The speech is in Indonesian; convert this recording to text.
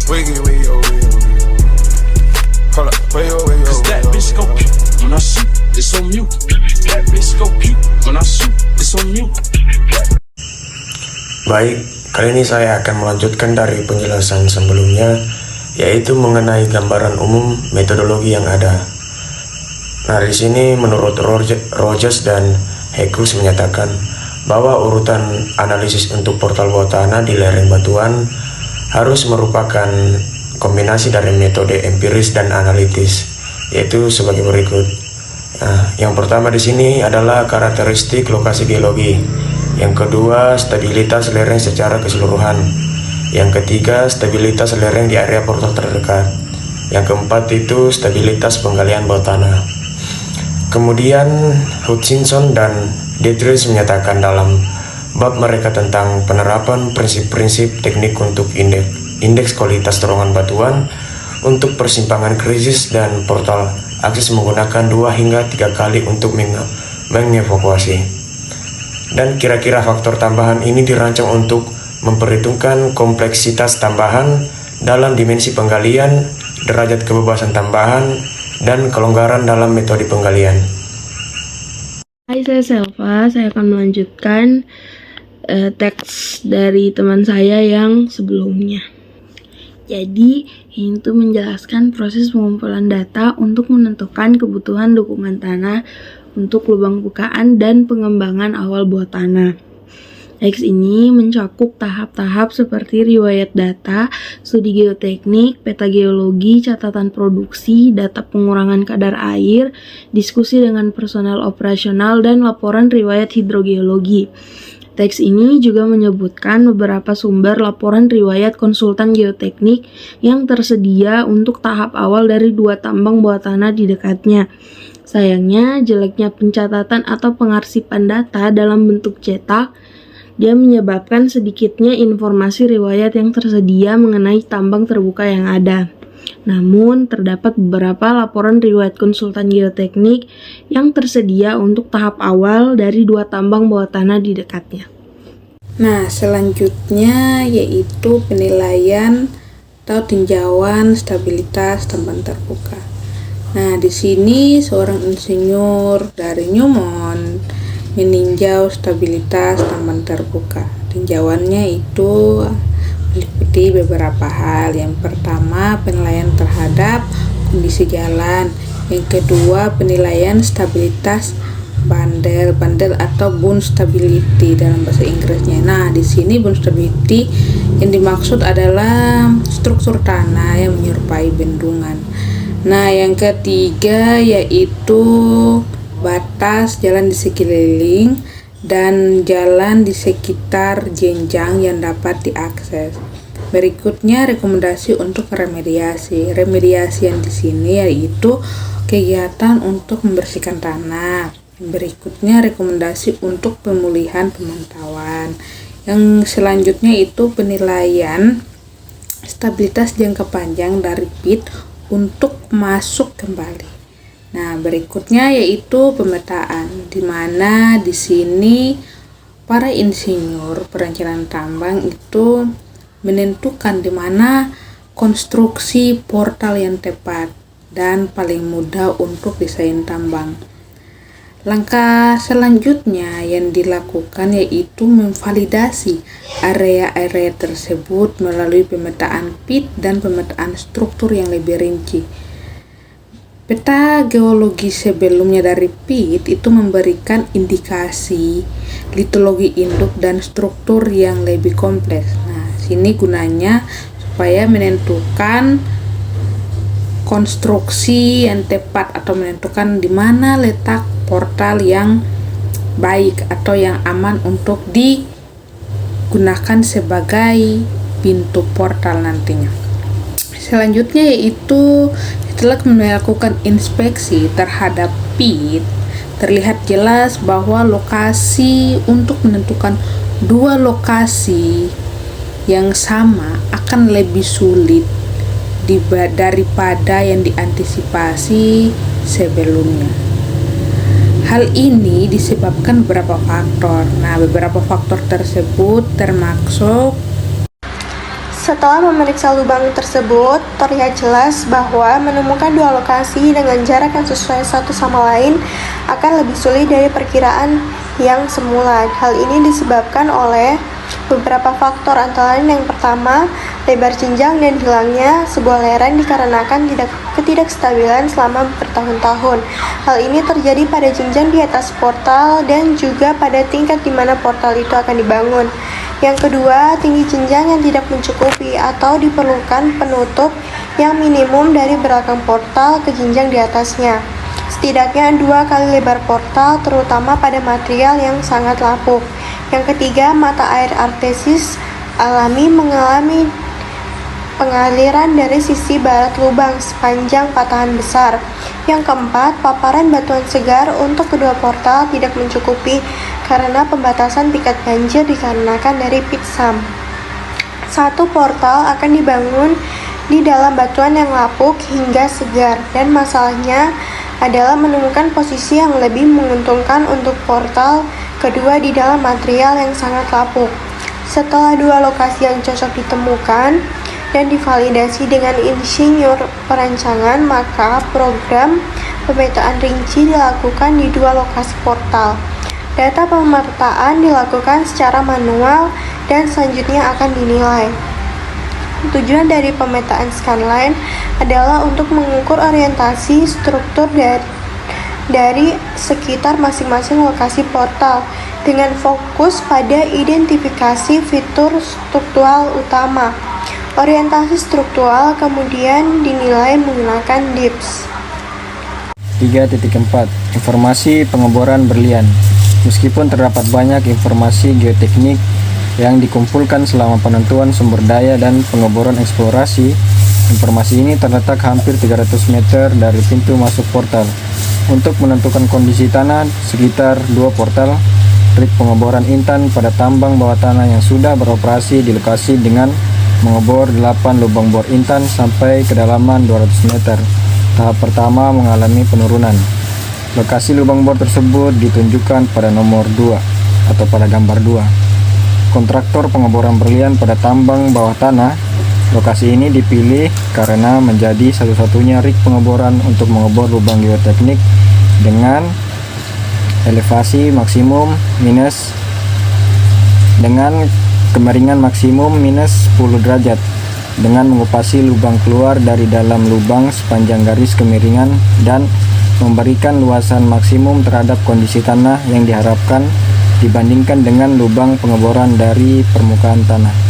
Wiggy, wiggy, oh, wiggy, oh, wiggy. Hold up, wiggy, oh, wiggy, oh, Cause that wiggy, bitch oh, go wiggy. puke when I shoot, it's on mute. That bitch go puke when I shoot, it's on mute. Baik, kali ini saya akan melanjutkan dari penjelasan sebelumnya, yaitu mengenai gambaran umum metodologi yang ada. Nah, di sini menurut Rogers dan Hekus menyatakan bahwa urutan analisis untuk portal bawah tanah di lereng batuan harus merupakan kombinasi dari metode empiris dan analitis, yaitu sebagai berikut. Nah, yang pertama di sini adalah karakteristik lokasi geologi. Yang kedua, stabilitas lereng secara keseluruhan. Yang ketiga, stabilitas lereng di area portal terdekat. Yang keempat itu stabilitas penggalian bawah tanah. Kemudian Hutchinson dan Dietrich menyatakan dalam bab mereka tentang penerapan prinsip-prinsip teknik untuk indeks kualitas terowongan batuan untuk persimpangan krisis dan portal akses menggunakan 2 hingga 3 kali untuk mengevakuasi. Dan kira-kira faktor tambahan ini dirancang untuk memperhitungkan kompleksitas tambahan dalam dimensi penggalian, derajat kebebasan tambahan, dan kelonggaran dalam metode penggalian. Hai, saya Selva. Saya akan melanjutkan teks dari teman saya yang sebelumnya. Jadi, ini tuh menjelaskan proses pengumpulan data untuk menentukan kebutuhan dukungan tanah untuk lubang bukaan dan pengembangan awal bawah tanah. Teks ini mencakup tahap-tahap seperti riwayat data, studi geoteknik, peta geologi, catatan produksi, data pengurangan kadar air, diskusi dengan personel operasional, dan laporan riwayat hidrogeologi. Teks ini juga menyebutkan beberapa sumber laporan riwayat konsultan geoteknik yang tersedia untuk tahap awal dari 2 tambang bawah tanah di dekatnya. Sayangnya, jeleknya pencatatan atau pengarsipan data dalam bentuk cetak dia menyebabkan sedikitnya informasi riwayat yang tersedia mengenai tambang terbuka yang ada. Namun, terdapat beberapa laporan riwayat konsultan geoteknik yang tersedia untuk tahap awal dari 2 tambang bawah tanah di dekatnya. Nah, selanjutnya yaitu penilaian atau tinjauan stabilitas tambang terbuka. Nah, di sini seorang insinyur dari Newmont meninjau stabilitas tambang terbuka. Tinjauannya itu meliputi beberapa hal. Yang pertama, penilaian terhadap kondisi jalan. Yang kedua, penilaian stabilitas bandel atau bone stability dalam bahasa Inggrisnya. Nah, di sini bone stability yang dimaksud adalah struktur tanah yang menyerupai bendungan. Nah, yang ketiga yaitu batas jalan di sekeliling dan jalan di sekitar jenjang yang dapat diakses. Berikutnya rekomendasi untuk remediasi. Remediasi yang di sini yaitu kegiatan untuk membersihkan tanah. Berikutnya rekomendasi untuk pemulihan pemantauan. Yang selanjutnya itu penilaian stabilitas jangka panjang dari pit untuk masuk kembali. Nah, berikutnya yaitu pemetaan, di mana di sini para insinyur perencanaan tambang itu menentukan di mana konstruksi portal yang tepat dan paling mudah untuk desain tambang. Langkah selanjutnya yang dilakukan yaitu memvalidasi area-area tersebut melalui pemetaan pit dan pemetaan struktur yang lebih rinci. Peta geologi sebelumnya dari pit itu memberikan indikasi litologi induk dan struktur yang lebih kompleks. Nah, sini gunanya supaya menentukan konstruksi yang tepat atau menentukan di mana letak portal yang baik atau yang aman untuk digunakan sebagai pintu portal nantinya. Selanjutnya yaitu setelah melakukan inspeksi terhadap pit, terlihat jelas bahwa lokasi untuk menentukan 2 lokasi yang sama akan lebih sulit daripada yang diantisipasi sebelumnya. Hal ini disebabkan beberapa faktor. Nah, beberapa faktor tersebut termasuk Setelah memeriksa lubang tersebut, terlihat jelas bahwa menemukan dua lokasi dengan jarak yang sesuai satu sama lain akan lebih sulit dari perkiraan yang semula. Hal ini disebabkan oleh beberapa faktor, antara lain yang pertama, lebar jenjang dan hilangnya sebuah lereng dikarenakan ketidakstabilan selama bertahun-tahun. Hal ini terjadi pada jenjang di atas portal dan juga pada tingkat di mana portal itu akan dibangun. Yang kedua, tinggi jenjang yang tidak mencukupi atau diperlukan penutup yang minimum dari belakang portal ke jenjang di atasnya. Setidaknya 2 kali lebar portal, terutama pada material yang sangat lapuk. Yang ketiga, mata air artesis alami mengalami pengaliran dari sisi barat lubang sepanjang patahan besar. Yang keempat, paparan batuan segar untuk kedua portal tidak mencukupi karena pembatasan pikat banjir dikarenakan dari pit sump. Satu portal akan dibangun di dalam batuan yang lapuk hingga segar, dan masalahnya adalah menemukan posisi yang lebih menguntungkan untuk portal kedua di dalam material yang sangat lapuk. Setelah 2 lokasi yang cocok ditemukan dan divalidasi dengan insinyur perancangan, maka program pemetaan rinci dilakukan di 2 lokasi portal. Data pemetaan dilakukan secara manual dan selanjutnya akan dinilai. Tujuan dari pemetaan scanline adalah untuk mengukur orientasi struktur dari sekitar masing-masing lokasi portal dengan fokus pada identifikasi fitur struktural utama. Orientasi struktural kemudian dinilai menggunakan DIPS. 3.4 Informasi pengeboran berlian. Meskipun terdapat banyak informasi geoteknik yang dikumpulkan selama penentuan sumber daya dan pengeboran eksplorasi, informasi ini terletak hampir 300 meter dari pintu masuk portal. Untuk menentukan kondisi tanah sekitar 2 portal, rig pengeboran intan pada tambang bawah tanah yang sudah beroperasi di lokasi dengan mengebor 8 lubang bor intan sampai kedalaman 200 meter. Tahap pertama mengalami penurunan. Lokasi lubang bor tersebut ditunjukkan pada nomor 2 atau pada gambar 2. Kontraktor pengeboran berlian pada tambang bawah tanah. Lokasi ini dipilih karena menjadi satu-satunya rig pengeboran untuk mengebor lubang geoteknik dengan elevasi maksimum dengan kemiringan maksimum minus 10 derajat, dengan mengupasi lubang keluar dari dalam lubang sepanjang garis kemiringan dan memberikan luasan maksimum terhadap kondisi tanah yang diharapkan dibandingkan dengan lubang pengeboran dari permukaan tanah.